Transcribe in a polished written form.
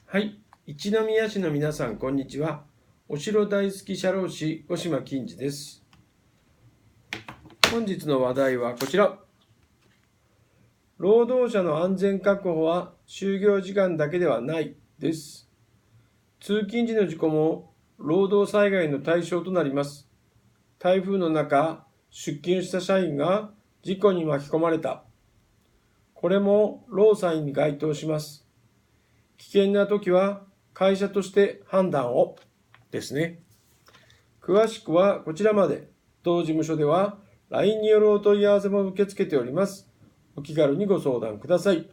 はい、一宮市の皆さん、こんにちは。お城大好き社労士、五島金次です。本日の話題はこちら。労働者の安全確保は就業時間だけではないです。通勤時の事故も労働災害の対象となります。台風の中、出勤した社員が事故に巻き込まれた。これも労災に該当します。危険な時は会社として判断をですね。詳しくはこちらまで。当事務所では LINE によるお問い合わせも受け付けております。お気軽にご相談ください。